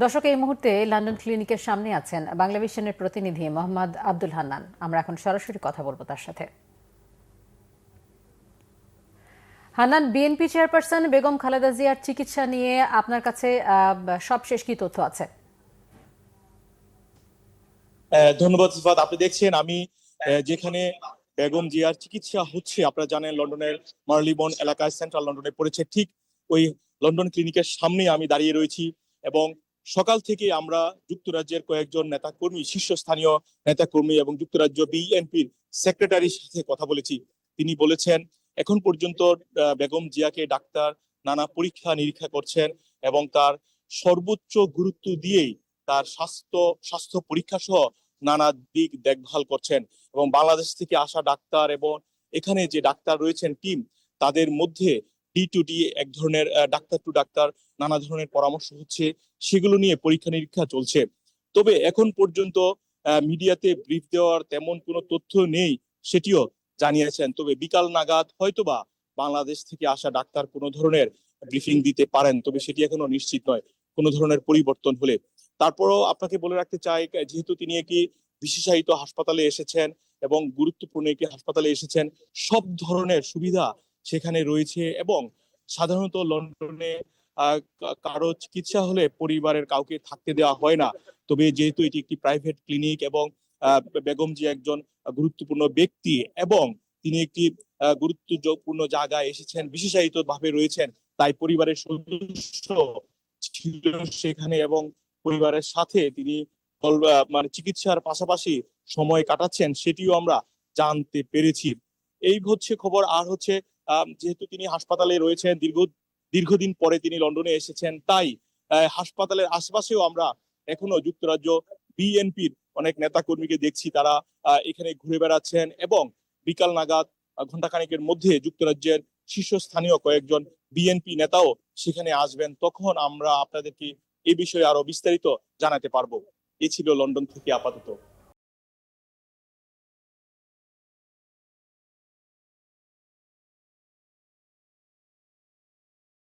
দর্শক, এই মুহূর্তে লন্ডন ক্লিনিকের সামনে আছেন বাংলাভিশনের প্রতিনিধি মোহাম্মদ আব্দুল হান্নান। আমরা এখন সরাসরি কথা বলবো তার সাথে। হান্নান, বিএনপি চেয়ারপারসন বেগম খালেদা জিয়ার চিকিৎসা নিয়ে আপনার কাছে সবশেষ কি তথ্য আছে? ধন্যবাদ সিফাত। আপনি দেখছেন আমি যেখানে বেগম জিয়ার চিকিৎসা হচ্ছে, আপনারা জানেন লন্ডনের মার্লিবন এলাকায়, সেন্ট্রাল লন্ডনে পড়েছে, ঠিক ওই লন্ডন ক্লিনিকের সামনে আমি দাঁড়িয়ে রয়েছি। এবং সকাল থেকে আমরা যুক্তরাজ্যের কয়েকজন নেতাকর্মী, শীর্ষস্থানীয় নেতাকর্মী এবং যুক্তরাজ্য বিএনপির সেক্রেটারির সাথে কথা বলেছি। তিনি বলেছেন এখন পর্যন্ত বেগম জিয়াকে ডাক্তার নানা পরীক্ষা নিরীক্ষা করছেন এবং তার সর্বোচ্চ গুরুত্ব দিয়েই তার স্বাস্থ্য পরীক্ষা সহ নানা দিক দেখভাল করছেন। এবং বাংলাদেশ থেকে আসা ডাক্তার এবং এখানে যে ডাক্তার রয়েছেন টিম, তাদের মধ্যে ডি টু ডি এক ধরনের ডাক্তার টু ডাক্তার নানা ধরনের পরামর্শ হচ্ছে, সেগুলো নিয়ে পরীক্ষা নিরীক্ষা চলছে। তবে এখন পর্যন্ত মিডিয়াতে ব্রিফ দেওয়ার তেমন কোনো তথ্য নেই, সেটিও জানিয়েছেন। তবে বিকাল নাগাদ হয়তোবা বাংলাদেশ থেকে আসা ডাক্তার কোনো ধরনের ব্রিফিং দিতে পারেন, তবে সেটি এখনো নিশ্চিত নয় কোনো ধরনের পরিবর্তন হলে। তারপরও আপনাকে বলে রাখতে চাই, যেহেতু তিনি একটি বিশেষায়িত হাসপাতালে এসেছেন এবং গুরুত্বপূর্ণ একটি হাসপাতালে এসেছেন, সব ধরনের সুবিধা সেখানে রয়েছে। এবং সাধারণত লন্ডনে কারো চিকিৎসা হলে পরিবারের কাউকে থাকতে দেওয়া হয় না। তবে যেহেতু এটি একটি প্রাইভেট ক্লিনিক এবং বেগম জি একজন গুরুত্বপূর্ণ ব্যক্তি এবং তিনি একটি গুরুত্বপূর্ণ জায়গায় এসেছেন, বিশেষায়িত ভাবে রয়েছেন, তাই পরিবারের সদস্য ছিল সেখানে এবং পরিবারের সাথে তিনি মানে চিকিৎসার পাশাপাশি সময় কাটাচ্ছেন, সেটিও আমরা জানতে পেরেছি। এই হচ্ছে খবর। আর হচ্ছে যেহেতু তিনি হাসপাতালে রয়েছেন, দীর্ঘদিন পরে তিনি লন্ডনে এসেছেন, তাই হাসপাতালের আশেপাশেও আমরা এখনো যুক্তরাজ্য বিএনপির অনেক নেতা কর্মীকে দেখছি, তারা এখানে ঘুরে বেড়াচ্ছেন। এবং বিকাল নাগাদ ঘন্টাখানেকের মধ্যে যুক্তরাজ্যের শীর্ষস্থানীয় কয়েকজন বিএনপি নেতাও সেখানে আসবেন, তখন আমরা আপনাদেরকে এই বিষয়ে আরো বিস্তারিত জানাতে পারবো। এ ছিল লন্ডন থেকে আপাতত।